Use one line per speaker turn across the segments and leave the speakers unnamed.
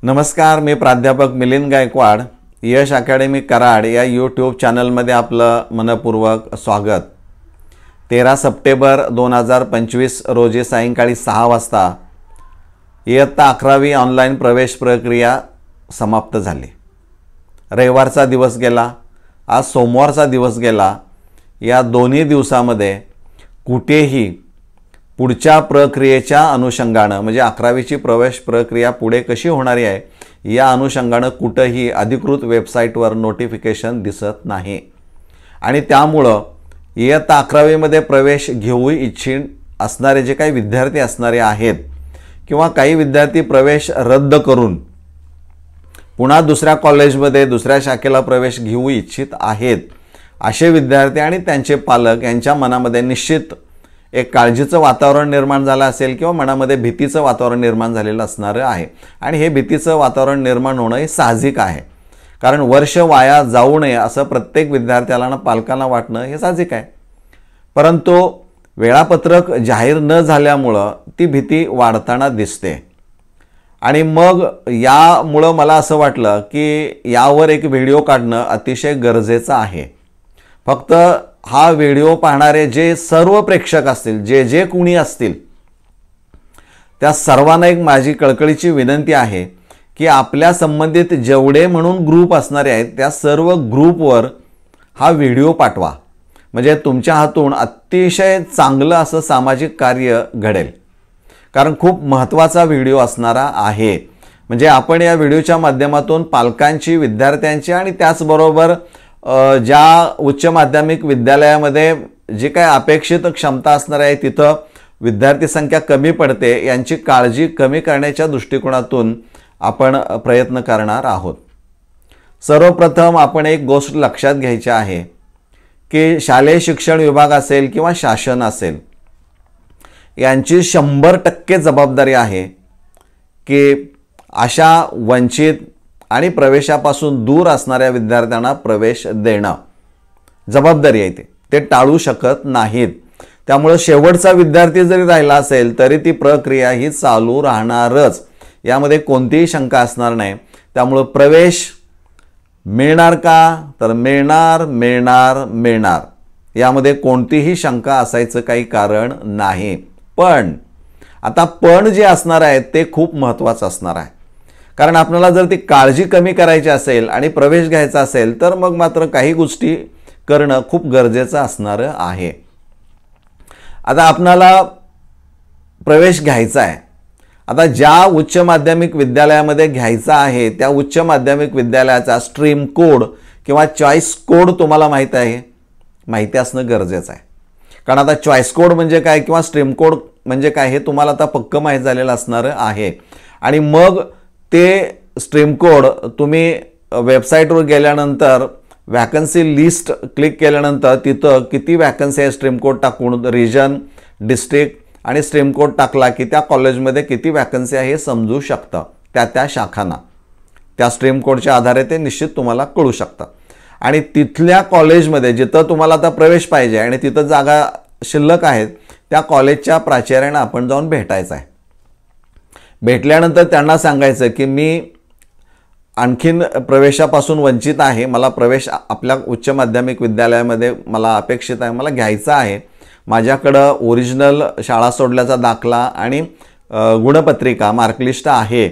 नमस्कार, मी प्राध्यापक मिलिंद गायकवाड. यश अकॅडमी कराड या यूट्यूब चॅनलमध्ये आपलं मनपूर्वक स्वागत. 13 सप्टेंबर 2025 रोजी सायंकाळी 6 वाजता इयत्ता 11वी ऑनलाईन प्रवेश प्रक्रिया समाप्त झाली. रविवारचा दिवस गेला, आज सोमवारचा दिवस गेला. या दोन्ही दिवसामध्ये कुठेही पुढच्या प्रक्रियेच्या अनुषंगानं म्हणजे 11वीची प्रवेश प्रक्रिया पुढे कशी होणारी आहे या अनुषंगानं कुठेही अधिकृत वेबसाईटवर नोटिफिकेशन दिसत नाही. आणि त्यामुळं इयत्ता 11वीमध्ये प्रवेश घेऊ इच्छित असणारे जे काही विद्यार्थी असणारे आहेत किंवा काही विद्यार्थी प्रवेश रद्द करून पुन्हा दुसऱ्या कॉलेजमध्ये दुसऱ्या शाखेला प्रवेश घेऊ इच्छित आहेत, असे विद्यार्थी आणि त्यांचे पालक यांच्या मनामध्ये निश्चित एक काळजीचं वातावरण निर्माण झालं असेल किंवा मनामध्ये भीतीचं वातावरण निर्माण झालेलं असणार आहे. आणि हे भीतीचं वातावरण निर्माण होणं हे साहजिक आहे, कारण वर्ष वाया जाऊ नये असं प्रत्येक विद्यार्थ्याला आणि पालकांना वाटणं हे साहजिक आहे. परंतु वेळापत्रक जाहीर न झाल्यामुळं ती भीती वाढताना दिसते. आणि मग यामुळं मला असं वाटलं की यावर एक व्हिडिओ काढणं अतिशय गरजेचं आहे. फक्त हा व्हिडिओ पाहणारे जे सर्व प्रेक्षक असतील, जे कोणी असतील, त्या सर्वांना एक माझी कळकळीची विनंती आहे की आपल्या संबंधित जेवढे म्हणून ग्रुप असणारे आहेत त्या सर्व ग्रुपवर हा व्हिडिओ पाठवा. म्हणजे तुमच्या हातून अतिशय चांगलं असं सामाजिक कार्य घडेल, कारण खूप महत्त्वाचा व्हिडिओ असणारा आहे. म्हणजे आपण या व्हिडिओच्या माध्यमातून पालकांची, विद्यार्थ्यांची आणि त्याचबरोबर ज्या उच्च माध्यमिक विद्यालयामध्ये जे काही अपेक्षित क्षमता असणार आहे तिथं विद्यार्थी संख्या कमी पडते यांची काळजी कमी करण्याच्या दृष्टिकोनातून आपण प्रयत्न करणार आहोत. सर्वप्रथम आपण एक गोष्ट लक्षात घ्यायची आहे की शालेय शिक्षण विभाग असेल किंवा शासन असेल यांची 100% जबाबदारी आहे की अशा वंचित आणि प्रवेशापासून दूर असणाऱ्या विद्यार्थ्यांना प्रवेश देणं जबाबदारी आहे. ते टाळू शकत नाहीत. त्यामुळे शेवटचा विद्यार्थी जरी राहिला असेल तरी ती प्रक्रिया ही चालू राहणारच, यामध्ये कोणतीही शंका असणार नाही. त्यामुळे प्रवेश मिळणार का, तर मिळणार, यामध्ये कोणतीही शंका असायचं काही कारण नाही. पण जे असणार आहे ते खूप महत्त्वाचं असणार आहे, कारण आपल्याला जर ती काळजी कमी करायची असेल आणि प्रवेश घ्यायचा असेल तर मग मात्र काही गोष्टी करणं खूप गरजेचं असणार आहे. आता आपल्याला प्रवेश घ्यायचा आहे. आता ज्या उच्च माध्यमिक विद्यालयामध्ये घ्यायचा आहे त्या उच्च माध्यमिक विद्यालयाचा स्ट्रीम कोड किंवा चॉईस कोड तुम्हाला माहिती असणं गरजेचं आहे. कारण आता चॉईस कोड म्हणजे काय किंवा स्ट्रीम कोड म्हणजे काय हे तुम्हाला आता पक्क माहीत झालेलं असणार आहे. आणि मग ते स्ट्रीम कोड तुम्ही वेबसाईटवर गेल्यानंतर वॅकन्सी लिस्ट क्लिक केल्यानंतर तिथं किती वॅकन्सी आहे स्ट्रीम कोड टाकून रिजन, डिस्ट्रिक्ट आणि स्ट्रीम कोड टाकला की त्या कॉलेजमध्ये किती वॅकन्सी आहे हे समजू शकतं. त्या शाखांना त्या स्ट्रीम कोडच्या आधारे ते निश्चित तुम्हाला कळू शकतं. आणि तिथल्या कॉलेजमध्ये जिथं तुम्हाला आता प्रवेश पाहिजे आणि तिथं जागा शिल्लक आहेत त्या कॉलेजच्या प्राचार्यांना आपण जाऊन भेटायचं आहे. भेटल्यानंतर त्यांना सांगायचं की मी आणखीन प्रवेशापासून वंचित आहे, मला प्रवेश आपल्या उच्च माध्यमिक विद्यालयामध्ये मला अपेक्षित आहे, मला घ्यायचा आहे, माझ्याकडं ओरिजिनल शाळा सोडल्याचा दाखला आणि गुणपत्रिका मार्कलिस्ट आहे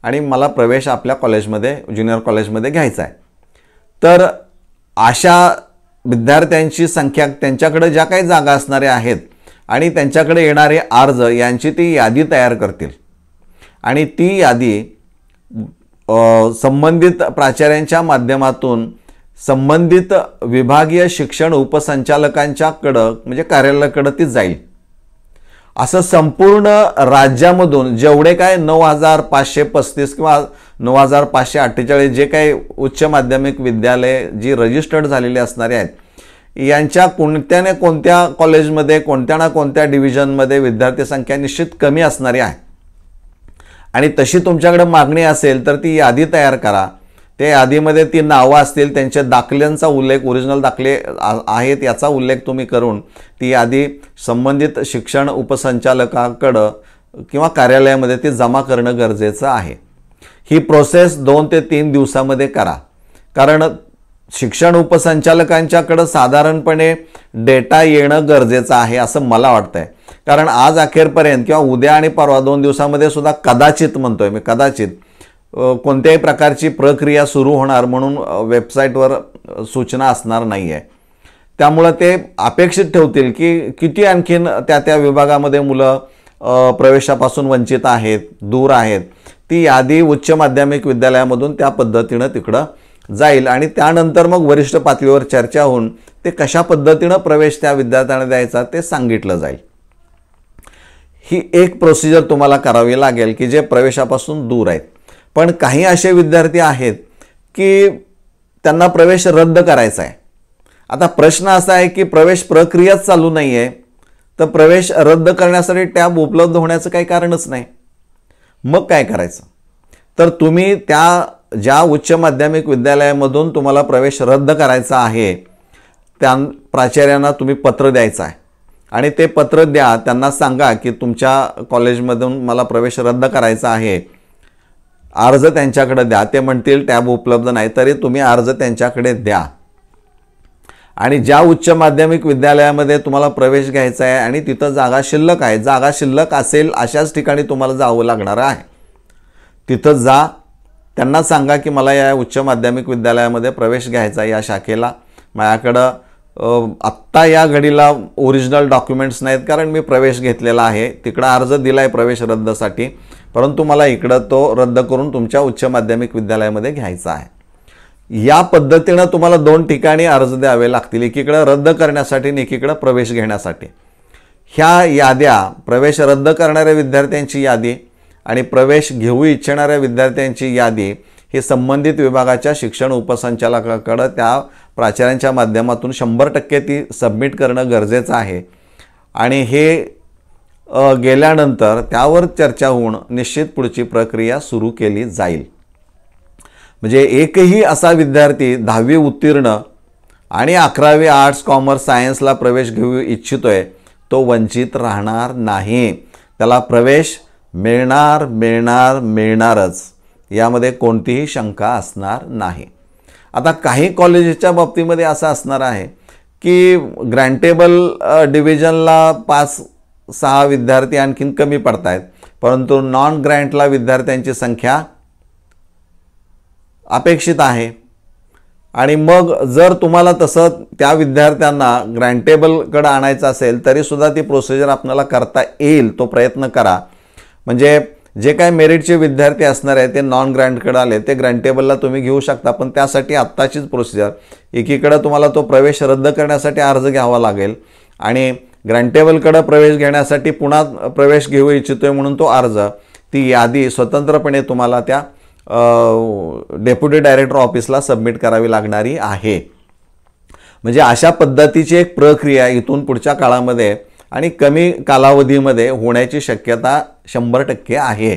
आणि मला प्रवेश आपल्या कॉलेजमध्ये ज्युनियर कॉलेजमध्ये घ्यायचा आहे. तर अशा विद्यार्थ्यांची संख्या, त्यांच्याकडे ज्या काही जागा असणाऱ्या आहेत आणि त्यांच्याकडे येणारे अर्ज यांची ती यादी तयार करतील आणि ती यादी संबंधित प्राचार्यांच्या माध्यमातून संबंधित विभागीय शिक्षण उपसंचालकांच्याकडं म्हणजे कार्यालयाकडं ती जाईल. असं संपूर्ण राज्यामधून जेवढे काय 9,535 किंवा 9,548 जे काही उच्च माध्यमिक विद्यालय जी रजिस्टर्ड झालेली असणारे आहेत यांच्या कोणत्या ना कोणत्या कॉलेजमध्ये कोणत्या ना कोणत्या डिव्हिजनमध्ये विद्यार्थी संख्या निश्चित कमी असणारी आहे. आणि तशी तुमच्याकडे मागणी असेल तर ती यादी तयार करा. त्या यादीमध्ये ती नावं असतील, त्यांच्या दाखल्यांचा उल्लेख, ओरिजिनल दाखले आहेत याचा उल्लेख तुम्ही करून ती यादी संबंधित शिक्षण उपसंचालकाकडं किंवा कार्यालयामध्ये ती जमा करणं गरजेचं आहे. ही प्रोसेस 2 ते 3 दिवसामध्ये करा, कारण शिक्षण उपसंचालकांच्याकडे साधारणपणे डेटा येणं गरजेचं आहे असं मला वाटतंय. कारण आज अखेरपर्यंत किंवा उद्या आणि परवा 2 दिवसामध्ये सुद्धा कदाचित म्हणतोय मी, कदाचित कोणत्याही प्रकारची प्रक्रिया सुरू होणार म्हणून वेबसाईटवर सूचना असणार नाही आहे. त्यामुळे ते अपेक्षित ठेवतील की किती आणखीन त्या विभागामध्ये मुलं प्रवेशापासून वंचित आहेत, दूर आहेत. ती यादी उच्च माध्यमिक विद्यालयामधून त्या पद्धतीनं तिकडं जाईल आणि त्यानंतर मग वरिष्ठ पातळीवर चर्चा होऊन ते कशा पद्धतीनं प्रवेश त्या विद्यार्थ्यांना द्यायचा ते सांगितलं जाईल. ही एक प्रोसिजर तुम्हाला करावी लागेल की जे प्रवेशापासून दूर आहेत. पण काही असे विद्यार्थी आहेत की त्यांना प्रवेश रद्द करायचा आहे. आता प्रश्न असा आहे की प्रवेश प्रक्रियाच चालू नाही आहे, तर प्रवेश रद्द करण्यासाठी टॅब उपलब्ध होण्याचं काही कारणच नाही. मग काय करायचं? तर तुम्ही त्या ज्या उच्च माध्यमिक विद्यालयामधून तुम्हाला प्रवेश रद्द करायचा आहे त्या प्राचार्यांना तुम्ही पत्र द्यायचं आहे आणि ते पत्र द्या. त्यांना सांगा की तुमच्या कॉलेजमधून मला प्रवेश रद्द करायचा आहे, अर्ज त्यांच्याकडे द्या. ते म्हणतील टॅब उपलब्ध नाही, तरी तुम्ही अर्ज त्यांच्याकडे द्या. आणि ज्या उच्च माध्यमिक विद्यालयामध्ये तुम्हाला प्रवेश घ्यायचा आहे आणि तिथं जागा शिल्लक आहे, जागा शिल्लक असेल अशाच ठिकाणी तुम्हाला जावं लागणार आहे. तिथं जा, त्यांना सांगा की मला या उच्च माध्यमिक विद्यालयामध्ये प्रवेश घ्यायचा आहे, या शाखेला माझ्याकडं आत्ता या घडीला ओरिजिनल डॉक्युमेंट्स नाहीत कारण मी प्रवेश घेतलेला आहे, तिकडं अर्ज दिला आहे प्रवेश रद्दसाठी, परंतु मला इकडं तो रद्द करून तुमच्या उच्च माध्यमिक विद्यालयामध्ये घ्यायचा आहे. या पद्धतीनं तुम्हाला 2 ठिकाणी अर्ज द्यावे लागतील, एकीकडे रद्द करण्यासाठी आणि एकीकडे प्रवेश घेण्यासाठी. ह्या याद्या प्रवेश रद्द करणाऱ्या विद्यार्थ्यांची यादी आणि प्रवेश घेऊ इच्छिणाऱ्या विद्यार्थ्यांची यादी हे संबंधित विभागाच्या शिक्षण उपसंचालकाकडे त्या प्राचार्यांच्या माध्यमातून 100% ती सबमिट करणं गरजेचं आहे. आणि हे गेल्यानंतर त्यावर चर्चा होऊन निश्चित पुढची प्रक्रिया सुरू केली जाईल. म्हणजे एकही असा विद्यार्थी 10वी उत्तीर्ण आणि 11वी आर्ट्स कॉमर्स सायन्सला प्रवेश घेऊ इच्छितोय तो वंचित राहणार नाही. त्याला प्रवेश मिळणारच, यामध्ये कोणतीही शंका असणार नाही. आता काही कॉलेजेसच्या बाबतीमध्ये असं असणार आहे की ग्रँटेबल डिव्हिजनला 5-6 विद्यार्थी आणखीन कमी पडत आहेत, परंतु नॉन ग्रँटला विद्यार्थ्यांची संख्या अपेक्षित आहे. आणि मग जर तुम्हाला तसं त्या विद्यार्थ्यांना ग्रँटेबलकडे आणायचं असेल तरीसुद्धा ती प्रोसिजर आपल्याला करता येईल, तो प्रयत्न करा. म्हणजे जे काय मेरिटचे विद्यार्थी असणार आहे ते नॉन ग्रँटकडे आले ते ग्रँटेबलला तुम्ही घेऊ शकता, पण त्यासाठी आत्ताचीच प्रोसिजर. एकीकडे तुम्हाला तो प्रवेश रद्द करण्यासाठी अर्ज घ्यावा लागेल आणि ग्रँटेबलकडे प्रवेश घेण्यासाठी पुन्हा प्रवेश घेऊ इच्छितोय म्हणून तो अर्ज, ती यादी स्वतंत्रपणे तुम्हाला त्या डेप्युटी डायरेक्टर ऑफिसला सबमिट करावी लागणारी आहे. म्हणजे अशा पद्धतीची एक प्रक्रिया इथून पुढच्या काळामध्ये आणि कमी कालावधीमध्ये होण्याची शक्यता 100% आहे.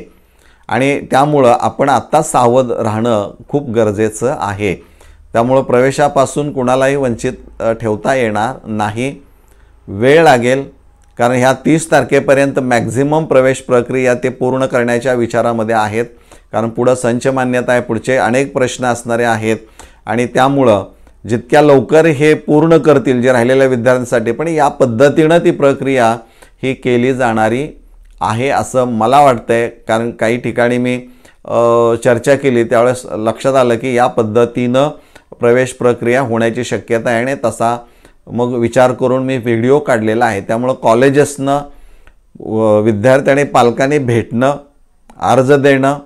आणि त्यामुळं आपण आत्ता सावध राहणं खूप गरजेचं आहे. त्यामुळं प्रवेशापासून कुणालाही वंचित ठेवता येणार नाही. वेळ लागेल कारण ह्या 30 तारखेपर्यंत मॅक्झिमम प्रवेश प्रक्रिया ते पूर्ण करण्याच्या विचारामध्ये आहेत. कारण पुढं संच मान्यता आहे, पुढचे अनेक प्रश्न असणारे आहेत आणि त्यामुळं जितक्या लवकर हे पूर्ण करतील जे राहिलेल्या विद्यार्थ्यांसाठी, पण या पद्धतीनं ती प्रक्रिया ही केली जाणारी आहे असं मला वाटतंय. कारण काही ठिकाणी मी चर्चा केली त्यावेळेस लक्षात आलं की या पद्धतीनं प्रवेश प्रक्रिया होण्याची शक्यता आहे आणि तसा मग विचार करून मी व्हिडिओ काढलेला आहे. त्यामुळं कॉलेजेसनं विद्यार्थी आणि पालकांनी भेटणं, अर्ज देणं,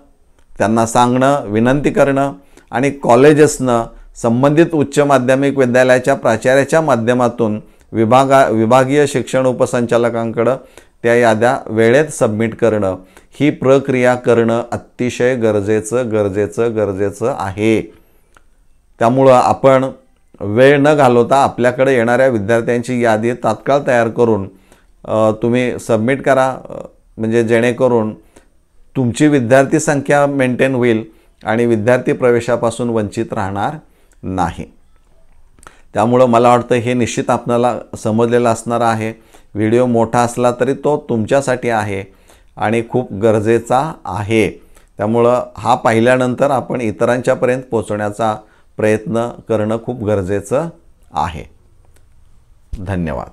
त्यांना सांगणं, विनंती करणं आणि कॉलेजेसनं संबंधित उच्च माध्यमिक विद्यालयाच्या प्राचार्याच्या माध्यमातून विभागीय शिक्षण उपसंचालकांकडे त्या याद्या वेळेत सबमिट करणं, ही प्रक्रिया करणं अतिशय गरजेचं आहे. त्यामुळं आपण वेळ न घालवता आपल्याकडे येणाऱ्या विद्यार्थ्यांची यादी तात्काळ तयार करून तुम्ही सबमिट करा. म्हणजे जेणेकरून तुमची विद्यार्थी संख्या मेंटेन होईल आणि विद्यार्थी प्रवेशापासून वंचित राहणार नाही. त्यामुळं मला वाटतं हे निश्चित आपल्याला समजलेलं असणार आहे. व्हिडिओ मोठा असला तरी तो तुमच्यासाठी आहे आणि खूप गरजेचा आहे. त्यामुळं हा पाहिल्यानंतर आपण इतरांच्यापर्यंत पोहोचण्याचा प्रयत्न करणं खूप गरजेचं आहे. धन्यवाद.